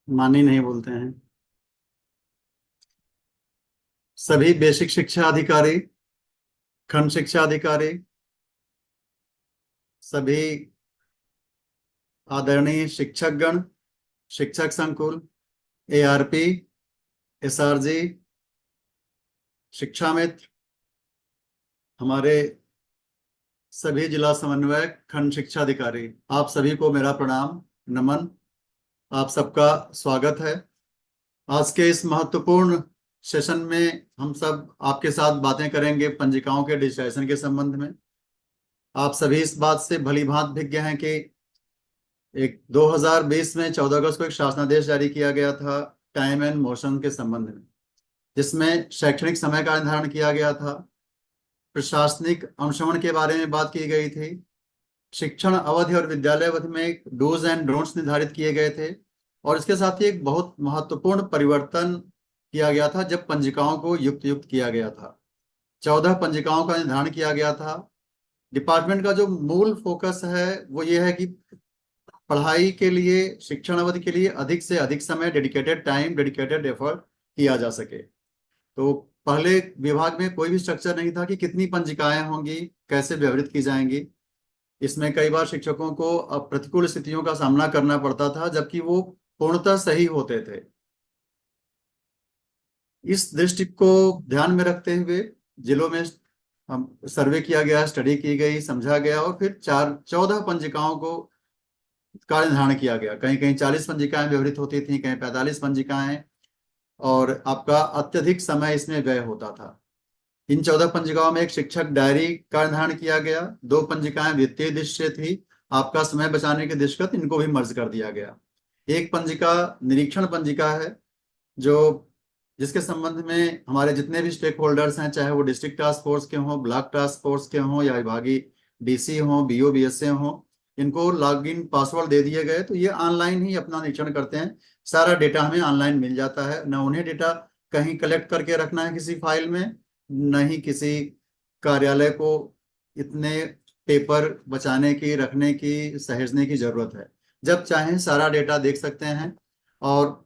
मानी नहीं बोलते हैं। सभी बेसिक शिक्षा अधिकारी, खंड शिक्षा अधिकारी, सभी आदरणीय शिक्षकगण, शिक्षक संकुल, एआरपी, एसआरजी, शिक्षा मित्र, हमारे सभी जिला समन्वयक, खंड शिक्षा अधिकारी, आप सभी को मेरा प्रणाम, नमन। आप सबका स्वागत है। आज के इस महत्वपूर्ण सेशन में हम सब आपके साथ बातें करेंगे पंजिकाओं के डिजिटाइजेशन के संबंध में। आप सभी इस बात से भली भांति विज्ञ हैं कि एक 2020 में 14 अगस्त को एक शासनादेश जारी किया गया था टाइम एंड मोशन के संबंध में, जिसमें शैक्षणिक समय का निर्धारण किया गया था, प्रशासनिक अनुश्रवण के बारे में बात की गई थी, शिक्षण अवधि और विद्यालय अवधि में डूज एंड डोंट्स निर्धारित किए गए थे, और इसके साथ ही एक बहुत महत्वपूर्ण परिवर्तन किया गया था जब पंजिकाओं को युक्त युक्त किया गया था। 14 पंजिकाओं का निर्धारण किया गया था। डिपार्टमेंट का जो मूल फोकस है वो ये है कि पढ़ाई के लिए, शिक्षण अवधि के लिए अधिक से अधिक समय, डेडिकेटेड टाइम, डेडिकेटेड एफर्ट किया जा सके। तो पहले विभाग में कोई भी स्ट्रक्चर नहीं था कि कितनी पंजिकाएं होंगी, कैसे व्यवहृत की जाएंगी। इसमें कई बार शिक्षकों को प्रतिकूल स्थितियों का सामना करना पड़ता था, जबकि वो पूर्णतः सही होते थे। इस दृष्टि को ध्यान में रखते हुए जिलों में हम सर्वे किया गया, स्टडी की गई, समझा गया, और फिर 14 पंजिकाओं को का निर्धारण किया गया। कहीं कहीं 40 पंजिकाएं व्यवहृत होती थी, कहीं 45 पंजिकाएं, और आपका अत्यधिक समय इसमें व्यय होता था। इन 14 पंजिकाओं में एक शिक्षक डायरी का निर्धारण किया गया। 2 पंजिकाएं वित्तीय दृष्टि से थी, आपका समय बचाने के दृष्टिगत इनको भी मर्ज कर दिया गया। एक पंजिका निरीक्षण पंजिका है, जो जिसके संबंध में हमारे जितने भी स्टेक होल्डर्स हैं, चाहे वो डिस्ट्रिक्ट टास्क फोर्स के हों, ब्लॉक टास्क फोर्स के हों, या विभागीय डीसी हों, बीओ बीएसए हों, इनको लॉगिन पासवर्ड दे दिए गए, तो ये ऑनलाइन ही अपना निरीक्षण करते हैं। सारा डेटा हमें ऑनलाइन मिल जाता है, न उन्हें डेटा कहीं कलेक्ट करके रखना है किसी फाइल में, न ही किसी कार्यालय को इतने पेपर बचाने की, रखने की, सहेजने की जरूरत है। जब चाहें सारा डेटा देख सकते हैं, और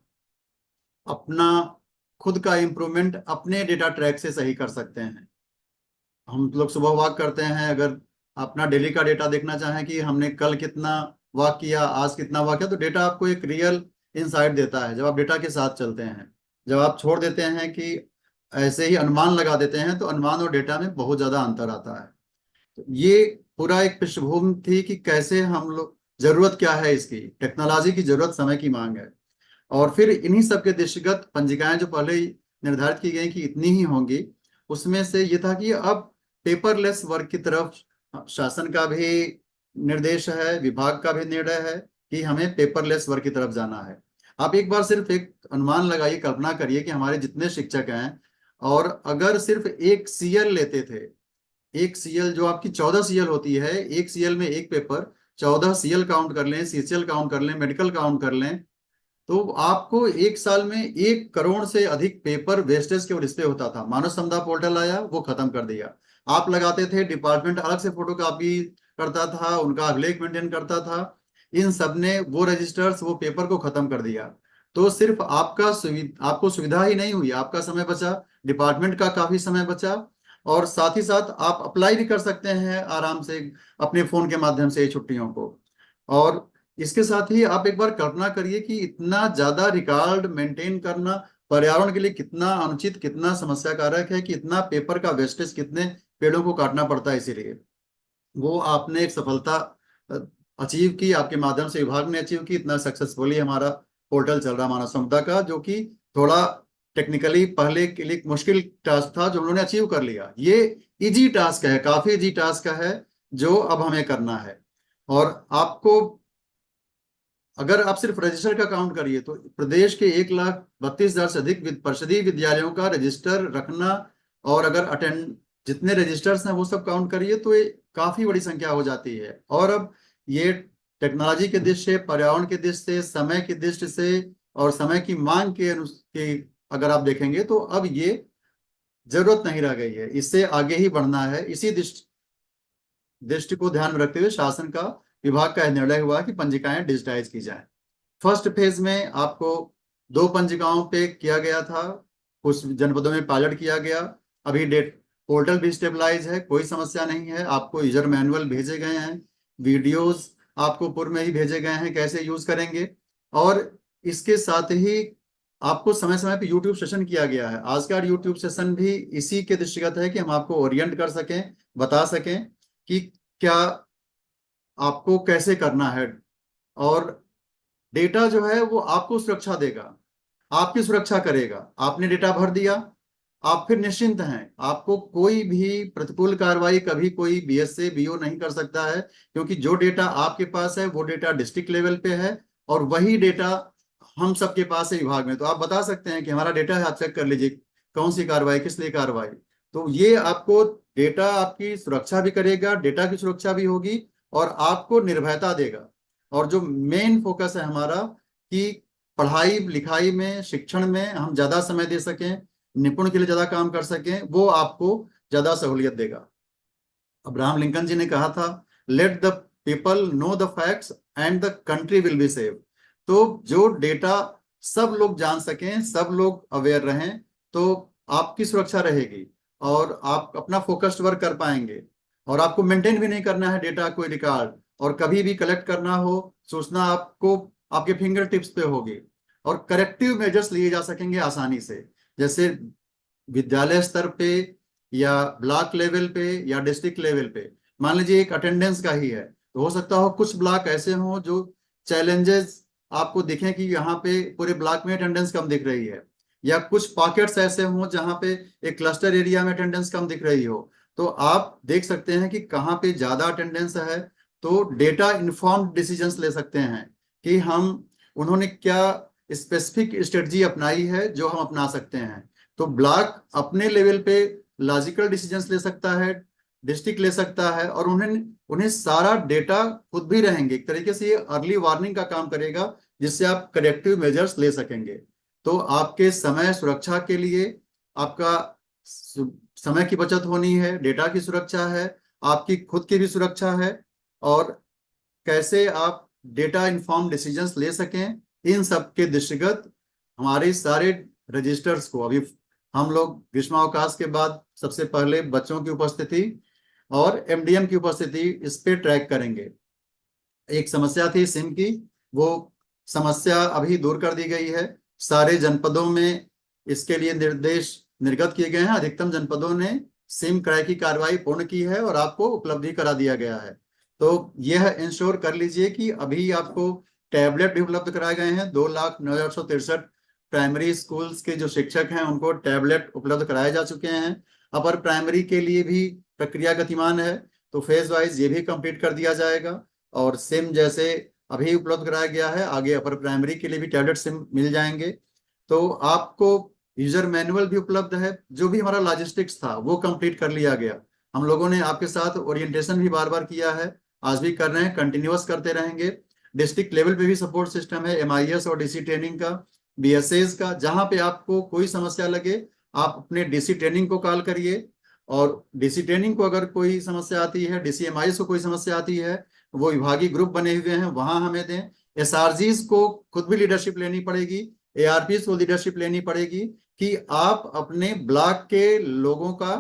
अपना खुद का इम्प्रूवमेंट अपने डेटा ट्रैक से सही कर सकते हैं। हम लोग सुबह वॉक करते हैं, अगर अपना डेली का डेटा देखना चाहें कि हमने कल कितना वॉक किया, आज कितना वॉक किया, तो डेटा आपको एक रियल इंसाइट देता है जब आप डेटा के साथ चलते हैं। जब आप छोड़ देते हैं कि ऐसे ही अनुमान लगा देते हैं, तो अनुमान और डेटा में बहुत ज्यादा अंतर आता है। तो ये पूरा एक पृष्ठभूमि थी कि कैसे हम लोग, जरूरत क्या है इसकी, टेक्नोलॉजी की जरूरत, समय की मांग है। और फिर इन्हीं सब के दृष्टिगत पंजिकाएं जो पहले ही निर्धारित की गई कि इतनी ही होंगी, उसमें से ये था कि अब पेपरलेस वर्क की तरफ शासन का भी निर्देश है, विभाग का भी निर्णय है कि हमें पेपरलेस वर्क की तरफ जाना है। आप एक बार सिर्फ एक अनुमान लगाइए, कल्पना करिए कि हमारे जितने शिक्षक हैं, और अगर सिर्फ एक सीएल लेते थे, एक सीएल जो आपकी 14 सीएल होती है, एक सीएल में एक पेपर, 14 सीएल काउंट कर लें, सीसीएल काउंट कर लें, मेडिकल काउंट कर लें, तो आपको एक साल में 1 करोड़ से अधिक पेपर वेस्टेज केवल इस पे होता था। मानव संपदा पोर्टल आया, वो खत्म कर दिया। आप लगाते थे, डिपार्टमेंट अलग से फोटो कॉपी करता था, उनका अभिलेख मेंटेन करता था। इन सब ने वो रजिस्टर्स, वो पेपर को खत्म कर दिया। तो सिर्फ आपको सुविधा ही नहीं हुई, आपका समय बचा, डिपार्टमेंट का काफी समय बचा, और साथ ही साथ आप अप्लाई भी कर सकते हैं आराम से अपने फोन के माध्यम से छुट्टियों को। और इसके साथ ही आप एक बार कल्पना करिए कि इतना ज्यादा रिकॉर्ड मेंटेन करना पर्यावरण के लिए कितना अनुचित, कितना समस्या कारक है, कि इतना पेपर का वेस्टेज, कितने पेड़ों को काटना पड़ता है। इसीलिए वो आपने एक सफलता अचीव की, आपके माध्यम से विभाग ने अचीव की। इतना सक्सेसफुली हमारा पोर्टल चल रहा मानव संपदा का, जो कि थोड़ा टेक्निकली पहले के लिए मुश्किल टास्क था, जो उन्होंने अचीव कर लिया। ये इजी टास्क है, काफी इजी टास्क है, जो अब हमें करना है। और आपको, अगर आप सिर्फ रजिस्टर का काउंट करिए, तो प्रदेश के 1,32,000 से अधिक परिषदीय विद्यालयों का रजिस्टर रखना, और अगर अटेंड जितने रजिस्टर्स हैं वो सब काउंट करिए, तो ये काफी बड़ी संख्या हो जाती है। और अब ये टेक्नोलॉजी के दृष्टि से, पर्यावरण के दृष्टि से, समय की दृष्टि से, और समय की मांग के अगर आप देखेंगे, तो अब ये जरूरत नहीं रह गई है, इससे आगे ही बढ़ना है। इसी दृष्टि को ध्यान में रखते हुए शासन का, विभाग का यह निर्णय हुआ कि पंजिकाएं डिजिटाइज की जाए। फर्स्ट फेज में आपको 2 पंजिकाओं पे किया गया था, कुछ जनपदों में पायलट किया गया। अभी डेट पोर्टल भी स्टेबलाइज है, कोई समस्या नहीं है। आपको यूजर मैनुअल भेजे गए हैं, वीडियोस आपको पूर्व में ही भेजे गए हैं कैसे यूज करेंगे। और इसके साथ ही आपको समय समय पे यूट्यूब सेशन किया गया है। आज का यूट्यूब सेशन भी इसी के दृष्टिगत है कि हम आपको ओरिएंट कर सकें, बता सकें कि क्या आपको कैसे करना है। और डेटा जो है वो आपको सुरक्षा देगा, आपकी सुरक्षा करेगा। आपने डेटा भर दिया, आप फिर निश्चिंत हैं। आपको कोई भी प्रतिकूल कार्रवाई कभी कोई बीएसए बीओ नहीं कर सकता है, क्योंकि जो डेटा आपके पास है वो डेटा डिस्ट्रिक्ट लेवल पे है, और वही डेटा हम सबके पास है विभाग में। तो आप बता सकते हैं कि हमारा डेटा है, आप चेक कर लीजिए कौन सी कार्रवाई, किस लिए कार्रवाई। तो ये आपको डेटा आपकी सुरक्षा भी करेगा, डेटा की सुरक्षा भी होगी, और आपको निर्भयता देगा। और जो मेन फोकस है हमारा कि पढ़ाई लिखाई में, शिक्षण में हम ज्यादा समय दे सकें, निपुण के लिए ज्यादा काम कर सकें, वो आपको ज्यादा सहूलियत देगा। अब्राहम लिंकन जी ने कहा था, let the people know the facts and the country will be save. तो जो डेटा सब लोग जान सकें, सब लोग अवेयर रहें, तो आपकी सुरक्षा रहेगी और आप अपना फोकस्ड वर्क कर पाएंगे। और आपको मेंटेन भी नहीं करना है डेटा, कोई रिकॉर्ड, और कभी भी कलेक्ट करना हो, सूचना आपको आपके फिंगर टिप्स पे होगी। और करेक्टिव मेजर्स लिए जा सकेंगे आसानी से, जैसे विद्यालय स्तर पे या ब्लॉक लेवल पे या डिस्ट्रिक्ट लेवल पे। मान लीजिए एक अटेंडेंस का ही है, तो हो सकता हो कुछ ब्लॉक ऐसे हों जो चैलेंजेस आपको दिखें कि यहाँ पे पूरे ब्लॉक में अटेंडेंस कम दिख रही है, या कुछ पॉकेट्स ऐसे हों जहाँ पे एक क्लस्टर एरिया में अटेंडेंस कम दिख रही हो। तो आप देख सकते हैं कि कहाँ पे ज्यादा अटेंडेंस है, तो डेटा इन्फॉर्म्ड डिसीजंस ले सकते हैं कि हम उन्होंने क्या स्पेसिफिक स्ट्रेटजी अपनाई है जो हम अपना सकते हैं। तो ब्लॉक अपने लेवल पे लॉजिकल डिसीजंस ले सकता है, डिस्ट्रिक्ट ले सकता है, और उन्हें उन्हें सारा डेटा खुद भी रहेंगे। एक तरीके से ये अर्ली वार्निंग का काम करेगा, जिससे आप करेक्टिव मेजर्स ले सकेंगे। तो आपके समय सुरक्षा के लिए आपका समय की बचत होनी है, डेटा की सुरक्षा है, आपकी खुद की भी सुरक्षा है, और कैसे आप डेटा इन्फॉर्म डिसीजंस ले सकें, इन सब के दृष्टिगत हमारे सारे रजिस्टर्स को अभी हम लोग ग्रीष्मावकाश के बाद सबसे पहले बच्चों की उपस्थिति और एमडीएम की उपस्थिति इस पे ट्रैक करेंगे। एक समस्या थी सिम की, वो समस्या अभी दूर कर दी गई है। सारे जनपदों में इसके लिए निर्देश निर्गत किए गए हैं। अधिकतम जनपदों ने सिम क्रय की कार्रवाई पूर्ण की है और आपको उपलब्धि करा दिया गया है। तो यह इंश्योर कर लीजिए कि अभी आपको टैबलेट भी उपलब्ध कराए गए हैं। 2,09,863 प्राइमरी स्कूल्स के जो शिक्षक हैं उनको टैबलेट उपलब्ध कराए जा चुके हैं। अपर प्राइमरी के लिए भी प्रक्रिया गतिमान है, तो फेज वाइज ये भी कंप्लीट कर दिया जाएगा। और सिम जैसे अभी उपलब्ध कराया गया है, आगे अपर प्राइमरी के लिए भी टैबलेट सिम मिल जाएंगे। तो आपको यूजर मैनुअल भी उपलब्ध है। जो भी हमारा लॉजिस्टिक्स था वो कंप्लीट कर लिया गया। हम लोगों ने आपके साथ ओरिएंटेशन भी बार बार किया है, आज भी कर रहे हैं, कंटिन्यूअस करते रहेंगे। डिस्ट्रिक्ट लेवल पे भी सपोर्ट सिस्टम है, एमआईएस और डीसी ट्रेनिंग का, बीएसएस का। जहां पे आपको कोई समस्या लगे आप अपने डीसी ट्रेनिंग को कॉल करिए, और डीसी ट्रेनिंग को अगर कोई समस्या आती है, डीसीएमआईएस को कोई समस्या आती है, वो विभागीय ग्रुप बने हुए हैं, वहां हमें दें। एसआरजीज को खुद भी लीडरशिप लेनी पड़ेगी, एआरपी को लीडरशिप लेनी पड़ेगी, कि आप अपने ब्लॉक के लोगों का,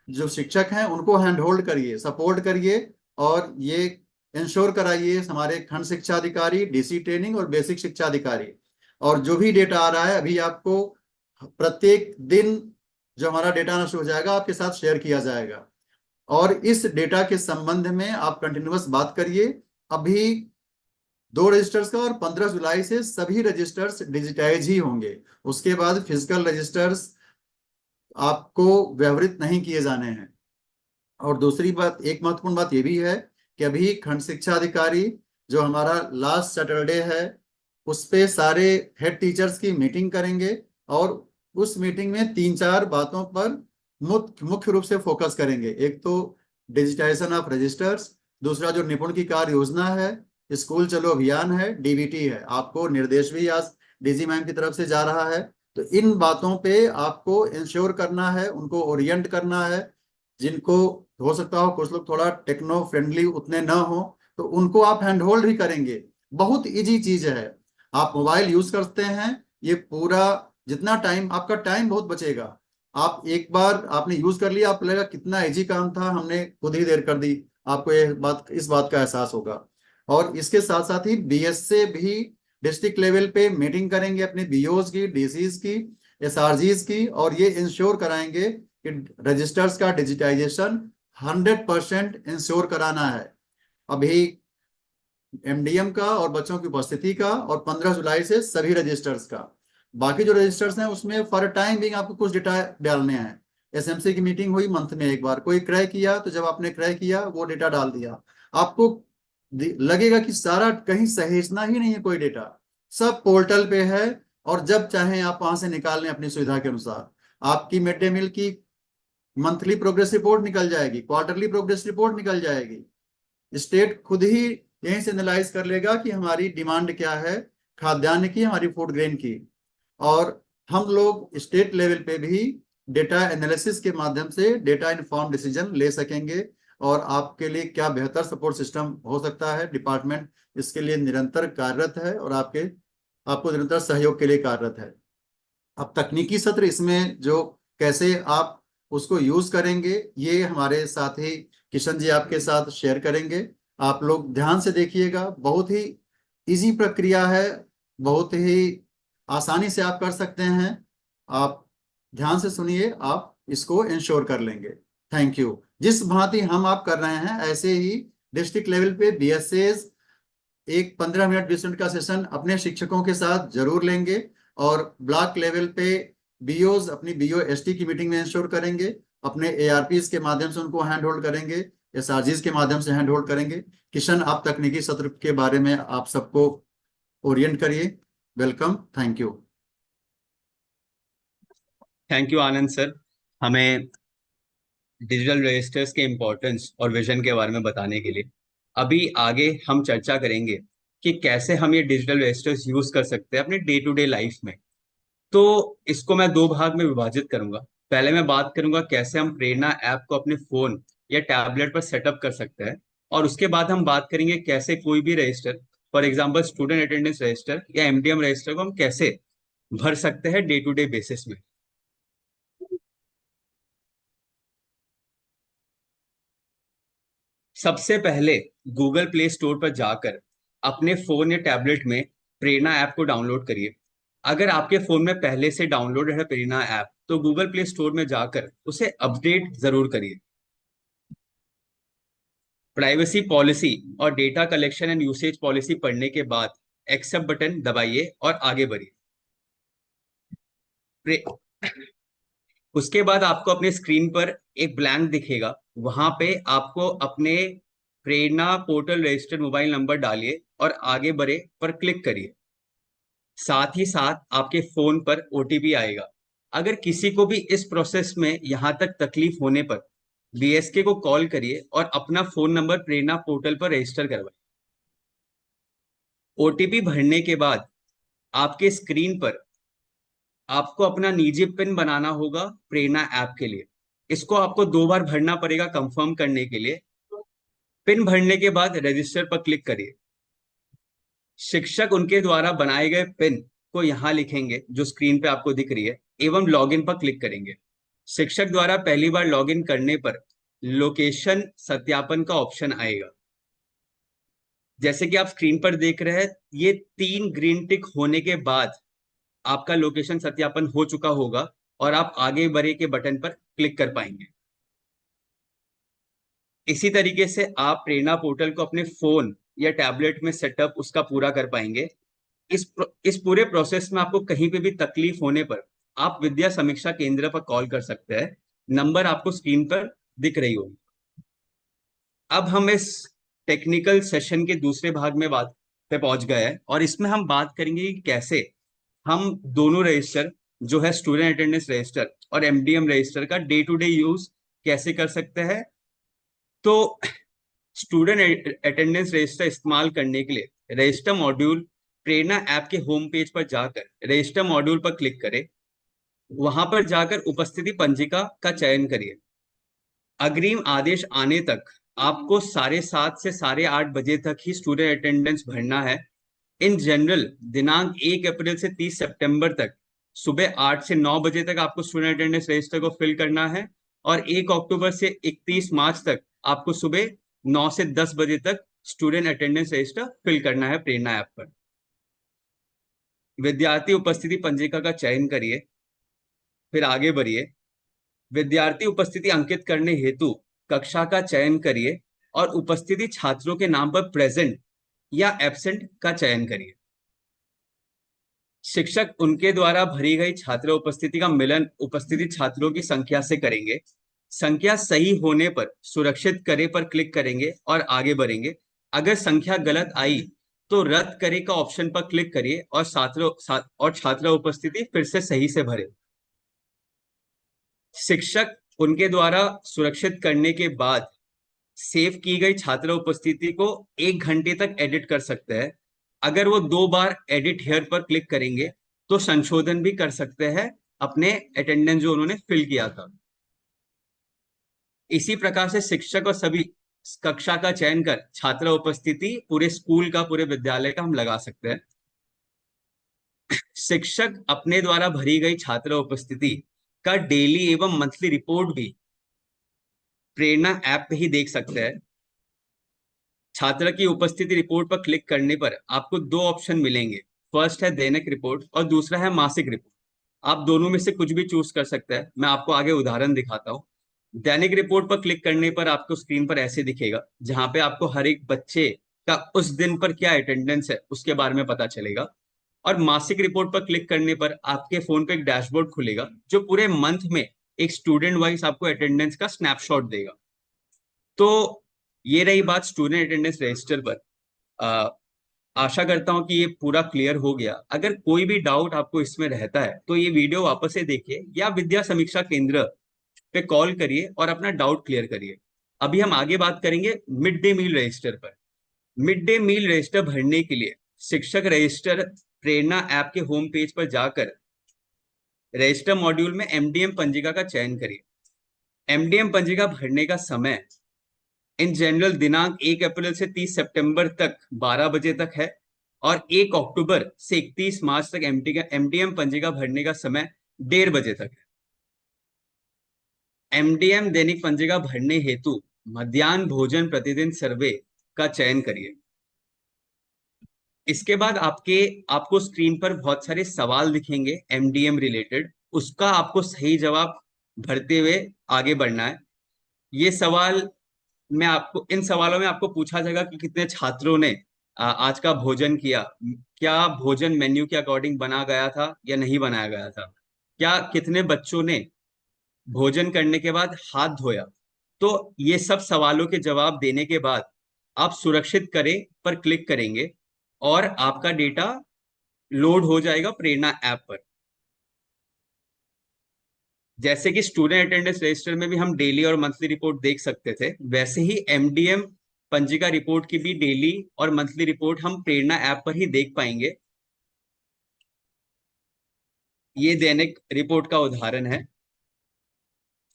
जो शिक्षक हैं उनको हैंड होल्ड करिए, सपोर्ट करिए, और ये इंश्योर कराइए हमारे खंड शिक्षा अधिकारी, डीसी ट्रेनिंग और बेसिक शिक्षा अधिकारी। और जो भी डेटा आ रहा है अभी आपको प्रत्येक दिन जो हमारा डेटा नष्ट हो जाएगा आपके साथ शेयर किया जाएगा। और इस डेटा के संबंध में आप कंटिन्यूअस बात करिए। अभी 2 रजिस्टर्स का, और 15 जुलाई से सभी रजिस्टर्स डिजिटाइज ही होंगे। उसके बाद फिजिकल रजिस्टर्स आपको व्यवहृत नहीं किए जाने हैं। और दूसरी बात, एक महत्वपूर्ण बात यह भी है कि अभी खंड शिक्षा अधिकारी, जो हमारा लास्ट सैटरडे है, उस पे सारे हेड टीचर्स की मीटिंग करेंगे, और उस मीटिंग में 3-4 बातों पर मुख्य रूप से फोकस करेंगे। एक तो डिजिटाइजेशन ऑफ रजिस्टर्स, दूसरा जो निपुण की कार्य योजना है, स्कूल चलो अभियान है, डीबीटी है। आपको निर्देश भी आज डीजी मैम की तरफ से जा रहा है। तो इन बातों पे आपको इंश्योर करना है, उनको ओरिएंट करना है। जिनको हो सकता हो कुछ लोग थोड़ा टेक्नो फ्रेंडली उतने ना हो, तो उनको आप हैंड होल्ड भी करेंगे। बहुत इजी चीज है। आप मोबाइल यूज करते हैं, ये पूरा जितना टाइम, आपका टाइम बहुत बचेगा। आप एक बार आपने यूज कर लिया, आपको लगेगा कितना इजी काम था, हमने खुद ही देर कर दी। आपको इस बात का एहसास होगा। और इसके साथ साथ ही बीएस से भी डिस्ट्रिक्ट लेवल पे मीटिंग करेंगे अपने बीओज की, डीसीज की, एसआरजीज की, और ये इंश्योर कराएंगे कि रजिस्टर्स का डिजिटाइजेशन 100% इंश्योर कराना है। अभी एमडीएम का और बच्चों की उपस्थिति का, और 15 जुलाई से सभी रजिस्टर्स का। बाकी जो रजिस्टर्स हैं उसमें फॉर टाइम बिंग आपको कुछ डेटा डालने हैं। एसएमसी की मीटिंग हुई मंथ में एक बार, कोई क्रय किया तो जब आपने क्रय किया वो डेटा डाल दिया। आपको लगेगा कि सारा कहीं सहेजना ही नहीं है कोई डेटा, सब पोर्टल पे है। और जब चाहें आप वहां से निकाल लें अपनी सुविधा के अनुसार। आपकी मिड डे मील की मंथली प्रोग्रेस रिपोर्ट निकल जाएगी, क्वार्टरली प्रोग्रेस रिपोर्ट निकल जाएगी। स्टेट खुद ही यहीं से एनालाइज कर लेगा कि हमारी डिमांड क्या है खाद्यान्न की, हमारी फूड ग्रेन की। और हम लोग स्टेट लेवल पे भी डेटा एनालिसिस के माध्यम से डेटा इन्फॉर्म डिसीजन ले सकेंगे। और आपके लिए क्या बेहतर सपोर्ट सिस्टम हो सकता है, डिपार्टमेंट इसके लिए निरंतर कार्यरत है और आपको निरंतर सहयोग के लिए कार्यरत है। अब तकनीकी सत्र इसमें जो कैसे आप उसको यूज करेंगे, ये हमारे साथ ही किशन जी आपके साथ शेयर करेंगे। आप लोग ध्यान से देखिएगा, बहुत ही इजी प्रक्रिया है, बहुत ही आसानी से आप कर सकते हैं। आप ध्यान से सुनिए, आप इसको इंश्योर कर लेंगे। Thank you. जिस भांति हम आप कर रहे हैं ऐसे ही डिस्ट्रिक्ट लेवल पे बीएसएस एक 15 मिनट 20 मिनट का सेशन अपने शिक्षकों के साथ जरूर लेंगे। और ब्लॉक लेवल पे बीओज अपनी बीओ एसटी की मीटिंग में इंश्योर करेंगे, अपने एआरपीज के माध्यम से उनको हैंड होल्ड करेंगे, एसआरजीज के माध्यम से हैंड होल्ड करेंगे। किशन, आप तकनीकी सत्र के बारे में आप सबको ओरिएंट करिए। Welcome, thank you. Thank you Anand sir, हमें डिजिटल रजिस्टर्स के इम्पोर्टेंस और विजन के बारे में बताने के लिए। अभी आगे हम चर्चा करेंगे कि कैसे हम ये डिजिटल रजिस्टर्स यूज कर सकते हैं अपने डे टू डे लाइफ में। तो इसको मैं दो भाग में विभाजित करूंगा। पहले मैं बात करूंगा कैसे हम प्रेरणा ऐप को अपने फोन या टैबलेट पर सेटअप कर सकते हैं, और उसके बाद हम बात करेंगे कैसे कोई भी register, for example student attendance register या एमडीएम रजिस्टर को हम कैसे भर सकते हैं डे टू डे बेसिस में। सबसे पहले गूगल प्ले स्टोर पर जाकर अपने फोन या टैबलेट में प्रेरणा ऐप को डाउनलोड करिए। अगर आपके फोन में पहले से डाउनलोड है प्रेरणा ऐप तो गूगल प्ले स्टोर में जाकर उसे अपडेट जरूर करिए। प्राइवेसी पॉलिसी और data collection and usage policy पढ़ने के बाद एक्सेप्ट बटन दबाइए और आगे बढ़िए। उसके बाद आपको अपने स्क्रीन पर एक ब्लैंक दिखेगा, वहां पे आपको अपने प्रेरणा पोर्टल रजिस्टर्ड मोबाइल नंबर डालिए और आगे बढ़े पर क्लिक करिए। साथ ही साथ आपके फोन पर ओटीपी आएगा। अगर किसी को भी इस प्रोसेस में यहां तक तकलीफ होने पर बीएसके को कॉल करिए और अपना फोन नंबर प्रेरणा पोर्टल पर रजिस्टर करवाइए। ओटीपी भरने के बाद आपके स्क्रीन पर आपको अपना निजी पिन बनाना होगा प्रेरणा ऐप के लिए। इसको आपको 2 बार भरना पड़ेगा कंफर्म करने के लिए। पिन भरने के बाद रजिस्टर पर क्लिक करिए। शिक्षक उनके द्वारा बनाए गए पिन को यहाँ लिखेंगे जो स्क्रीन पे आपको दिख रही है, एवं लॉगिन पर क्लिक करेंगे। शिक्षक द्वारा पहली बार लॉगिन करने पर लोकेशन सत्यापन का ऑप्शन आएगा। जैसे कि आप स्क्रीन पर देख रहे हैं, ये 3 ग्रीन टिक होने के बाद आपका लोकेशन सत्यापन हो चुका होगा और आप आगे बढ़े के बटन पर क्लिक कर पाएंगे। इसी तरीके से आप प्रेरणा पोर्टल को अपने फोन या टैबलेट में सेटअप उसका पूरा कर पाएंगे। इस पूरे प्रोसेस में आपको कहीं पे भी तकलीफ होने पर आप विद्या समीक्षा केंद्र पर कॉल कर सकते हैं। नंबर आपको स्क्रीन पर दिख रही होगी। अब हम इस टेक्निकल सेशन के दूसरे भाग में बात पे पहुंच गए हैं, और इसमें हम बात करेंगे कि कैसे हम दोनों रजिस्टर जो है स्टूडेंट अटेंडेंस रजिस्टर और एमडीएम रजिस्टर का डे टू डे यूज कैसे कर सकते हैं। तो स्टूडेंट अटेंडेंस रजिस्टर इस्तेमाल करने के लिए रजिस्टर मॉड्यूल प्रेरणा ऐप के होम पेज पर जाकर रजिस्टर मॉड्यूल पर क्लिक करें। वहां पर जाकर उपस्थिति पंजिका का चयन करिए। अग्रिम आदेश आने तक आपको 7:30 से 8:30 बजे तक ही स्टूडेंट अटेंडेंस भरना है। इन जनरल दिनांक 1 अप्रैल से 30 सितंबर तक सुबह 8 से 9 बजे तक आपको स्टूडेंट अटेंडेंस रजिस्टर को फिल करना है, और 1 अक्टूबर से 31 मार्च तक आपको सुबह 9 से 10 बजे तक स्टूडेंट अटेंडेंस रजिस्टर फिल करना है प्रेरणा ऐप पर। विद्यार्थी उपस्थिति पंजिका का चयन करिए, फिर आगे बढ़िए। विद्यार्थी उपस्थिति अंकित करने हेतु कक्षा का चयन करिए और उपस्थिति छात्रों के नाम पर प्रेजेंट या एब्सेंट का चयन करिए। शिक्षक उनके द्वारा भरी गई छात्र उपस्थिति का मिलन उपस्थिति छात्रों की संख्या से करेंगे। संख्या सही होने पर सुरक्षित करे पर क्लिक करेंगे और आगे बढ़ेंगे। अगर संख्या गलत आई तो रद्द करे का ऑप्शन पर क्लिक करिए और छात्र उपस्थिति फिर से सही से भरे। शिक्षक उनके द्वारा सुरक्षित करने के बाद सेव की गई छात्र उपस्थिति को 1 घंटे तक एडिट कर सकते हैं। अगर वो 2 बार एडिट हेयर पर क्लिक करेंगे तो संशोधन भी कर सकते हैं अपने अटेंडेंस जो उन्होंने फिल किया था। इसी प्रकार से शिक्षक और सभी कक्षा का चयन कर छात्र उपस्थिति पूरे स्कूल का, पूरे विद्यालय का हम लगा सकते हैं। शिक्षक अपने द्वारा भरी गई छात्र उपस्थिति का डेली एवं मंथली रिपोर्ट भी प्रेरणा ऐप पे ही देख सकते हैं। छात्र की उपस्थिति रिपोर्ट पर क्लिक करने पर आपको 2 ऑप्शन मिलेंगे। फर्स्ट है दैनिक रिपोर्ट और दूसरा है मासिक रिपोर्ट। आप दोनों में से कुछ भी चूज कर सकते हैं। मैं आपको आगे उदाहरण दिखाता हूँ। दैनिक रिपोर्ट पर क्लिक करने पर आपको स्क्रीन पर ऐसे दिखेगा, जहां पे आपको हर एक बच्चे का उस दिन पर क्या अटेंडेंस है उसके बारे में पता चलेगा। और मासिक रिपोर्ट पर क्लिक करने पर आपके फोन पे एक डैशबोर्ड खुलेगा जो पूरे मंथ में एक स्टूडेंट वाइज आपको अटेंडेंस का स्नैपशॉट देगा। तो ये रही बात स्टूडेंट अटेंडेंस रजिस्टर पर। आशा करता हूं कि ये पूरा क्लियर हो गया। अगर कोई भी डाउट आपको इसमें रहता है तो ये वीडियो वापस से देखिए या विद्या समीक्षा केंद्र पे कॉल करिए और अपना डाउट क्लियर करिए। अभी हम आगे बात करेंगे मिड डे मील रजिस्टर पर। मिड डे मील रजिस्टर भरने के लिए शिक्षक रजिस्टर प्रेरणा ऐप के होम पेज पर जाकर रजिस्टर मॉड्यूल में एमडीएम पंजिका का चयन करिए। एमडीएम पंजिका भरने का समय इन जनरल दिनांक 1 अप्रैल से 30 सितंबर तक 12 बजे तक है, और 1 अक्टूबर से 31 मार्च तक एमडीएम पंजिका भरने का समय 1:30 बजे तक है। एमडीएम दैनिक पंजिका भरने हेतु मध्याह्न भोजन प्रतिदिन सर्वे का चयन करिए। इसके बाद आपको स्क्रीन पर बहुत सारे सवाल दिखेंगे एमडीएम रिलेटेड। उसका आपको सही जवाब भरते हुए आगे बढ़ना है। ये सवाल इन सवालों में आपको पूछा जाएगा कि कितने छात्रों ने आज का भोजन किया, क्या भोजन मेन्यू के अकॉर्डिंग बना गया था या नहीं बनाया गया था, क्या कितने बच्चों ने भोजन करने के बाद हाथ धोया। तो ये सब सवालों के जवाब देने के बाद आप सुरक्षित करें पर क्लिक करेंगे और आपका डेटा लोड हो जाएगा प्रेरणा ऐप पर। जैसे कि स्टूडेंट अटेंडेंस रजिस्टर में भी हम डेली और मंथली रिपोर्ट देख सकते थे, वैसे ही एमडीएम पंजिका रिपोर्ट की भी डेली और मंथली रिपोर्ट हम प्रेरणा ऐप पर ही देख पाएंगे। ये दैनिक रिपोर्ट का उदाहरण है।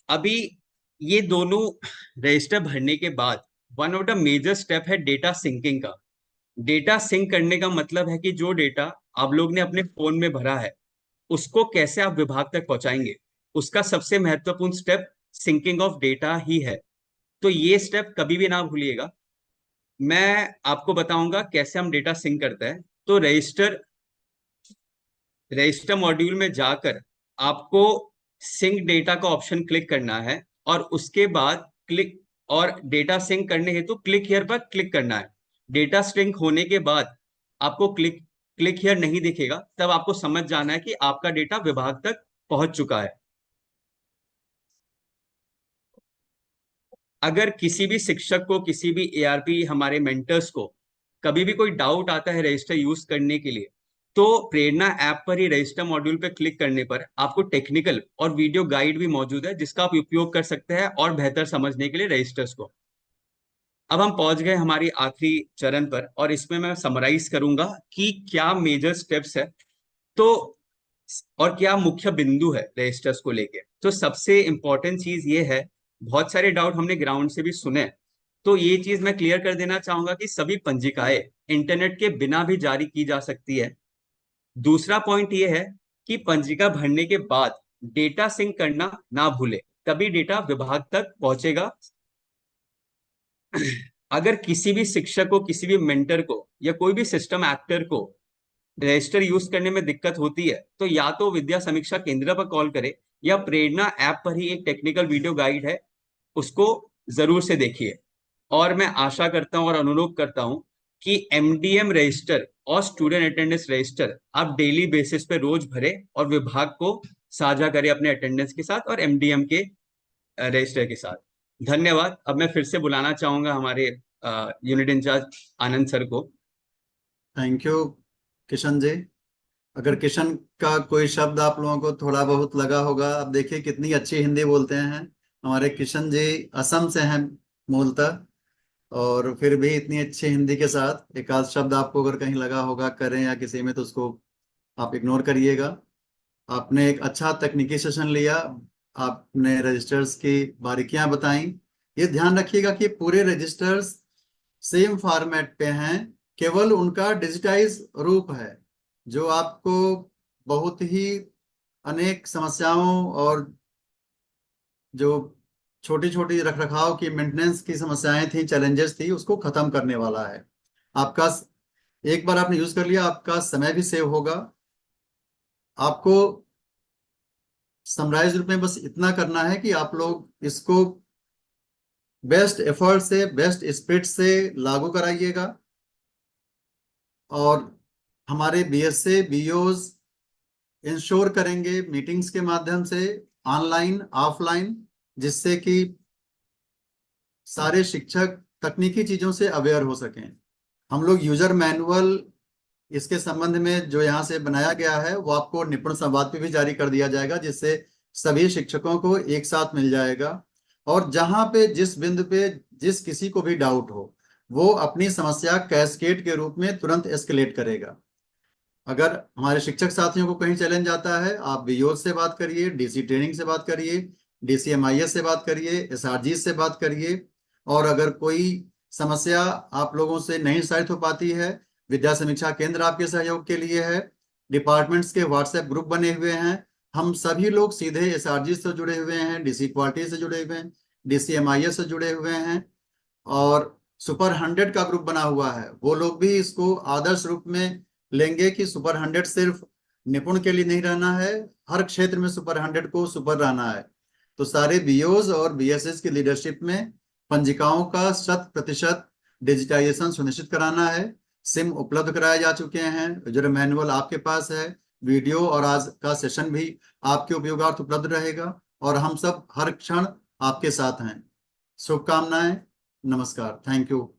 अभी ये दोनों रजिस्टर भरने के बाद one of the major step है डेटा सिंकिंग का। डेटा सिंक करने का मतलब है कि जो डेटा आप लोग ने अपने फोन में भरा है उसको कैसे आप विभाग तक पहुंचाएंगे। उसका सबसे महत्वपूर्ण स्टेप सिंकिंग ऑफ डेटा ही है। तो ये स्टेप कभी भी ना भूलिएगा। मैं आपको बताऊंगा कैसे हम डेटा सिंक करते हैं। तो रजिस्टर मॉड्यूल में जाकर आपको सिंक डेटा का ऑप्शन क्लिक करना है और उसके बाद डेटा सिंक करने हेतु क्लिक हियर पर क्लिक करना है। डेटा सिंक होने के बाद आपको क्लिक हियर नहीं दिखेगा, तब आपको समझ जाना है कि आपका डेटा विभाग तक पहुंच चुका है। अगर किसी भी शिक्षक को, किसी भी एआरपी हमारे मेंटर्स को कभी भी कोई डाउट आता है रजिस्टर यूज करने के लिए, तो प्रेरणा ऐप पर ही रजिस्टर मॉड्यूल पर क्लिक करने पर आपको टेक्निकल और वीडियो गाइड भी मौजूद है जिसका आप उपयोग कर सकते हैं और बेहतर समझने के लिए रजिस्टर्स को। अब हम पहुंच गए हमारी आखिरी चरण पर और इसमें मैं समराइज करूंगा कि क्या मेजर स्टेप्स है तो और क्या मुख्य बिंदु है रजिस्टर्स को लेके। तो सबसे इंपॉर्टेंट चीज ये है, बहुत सारे डाउट हमने ग्राउंड से भी सुने, तो ये चीज मैं क्लियर कर देना चाहूंगा कि सभी पंजिकाएं इंटरनेट के बिना भी जारी की जा सकती है। दूसरा पॉइंट ये है कि पंजिका भरने के बाद डेटा सिंक करना ना भूले, तभी डेटा विभाग तक पहुंचेगा। अगर किसी भी शिक्षक को, किसी भी मेंटर को या कोई भी सिस्टम एक्टर को रजिस्टर यूज करने में दिक्कत होती है, तो या तो विद्या समीक्षा केंद्र पर कॉल करे, या प्रेरणा ऐप पर ही एक टेक्निकल वीडियो गाइड है, उसको जरूर से देखिए। और मैं आशा करता हूं और अनुरोध करता हूं कि एमडीएम रजिस्टर और स्टूडेंट अटेंडेंस रजिस्टर आप डेली बेसिस पे रोज भरे और विभाग को साझा करें अपने अटेंडेंस के साथ और एमडीएम के रजिस्टर के साथ। धन्यवाद। अब मैं फिर से बुलाना चाहूंगा हमारे यूनिट इंचार्ज आनंद सर को। Thank you Kishan ji. अगर किशन का कोई शब्द आप लोगों को थोड़ा बहुत लगा होगा, आप देखिए कितनी अच्छी हिंदी बोलते हैं हमारे किशन जी। असम से हैं मूलतः, और फिर भी इतनी अच्छी हिंदी के साथ एक आध शब्द आपको अगर कहीं लगा होगा करें या किसी में, तो उसको आप इग्नोर करिएगा। आपने एक अच्छा तकनीकी सेशन लिया, आपने रजिस्टर्स की बारीकियां बताई। ये ध्यान रखिएगा कि पूरे रजिस्टर्स सेम फॉर्मेट पे हैं, केवल उनका डिजिटाइज रूप है, जो आपको बहुत ही अनेक समस्याओं और जो छोटी छोटी रखरखाव की मेंटेनेंस की समस्याएं थी, चैलेंजेस थी, उसको खत्म करने वाला है। आपका एक बार आपने यूज कर लिया, आपका समय भी सेव होगा। आपको समराइज रूप में बस इतना करना है कि आप लोग इसको बेस्ट एफर्ट से, बेस्ट स्पिरिट से लागू कराइएगा। और हमारे बीएसए बीओज इंश्योर करेंगे मीटिंग्स के माध्यम से, ऑनलाइन ऑफलाइन, जिससे कि सारे शिक्षक तकनीकी चीजों से अवेयर हो सकें। हम लोग यूजर मैनुअल इसके संबंध में जो यहाँ से बनाया गया है, वो आपको निपुण संवाद पे भी जारी कर दिया जाएगा, जिससे सभी शिक्षकों को एक साथ मिल जाएगा। और जहाँ पे जिस बिंदु पे जिस किसी को भी डाउट हो, वो अपनी समस्या कैस्केड के रूप में तुरंत एस्केलेट करेगा। अगर हमारे शिक्षक साथियों को कहीं चैलेंज आता है, आप बीओ से बात करिए, डीसी ट्रेनिंग से बात करिए, डीसीएमआईएस से बात करिए, एसआरजी से बात करिए। और अगर कोई समस्या आप लोगों से नहीं साबित हो पाती है, विद्या समीक्षा केंद्र आपके सहयोग के लिए है। डिपार्टमेंट्स के व्हाट्सएप ग्रुप बने हुए हैं, हम सभी लोग सीधे एसआरजी से जुड़े हुए हैं, डीसी क्वालिटी से जुड़े हुए हैं, डीसीएमआईएस से जुड़े हुए हैं। और सुपर 100 का ग्रुप बना हुआ है, वो लोग भी इसको आदर्श रूप में लेंगे कि सुपर 100 सिर्फ निपुण के लिए नहीं रहना है, हर क्षेत्र में सुपर 100 को सुपर रहना है। तो सारे बीओज और बीएसएस की लीडरशिप में पंजिकाओं का 100% डिजिटाइजेशन सुनिश्चित कराना है। सिम उपलब्ध कराए जा चुके हैं, यूजर मैनुअल आपके पास है, वीडियो और आज का सेशन भी आपके उपयोगार्थ उपलब्ध रहेगा, और हम सब हर क्षण आपके साथ हैं। शुभकामनाएं। नमस्कार। Thank you.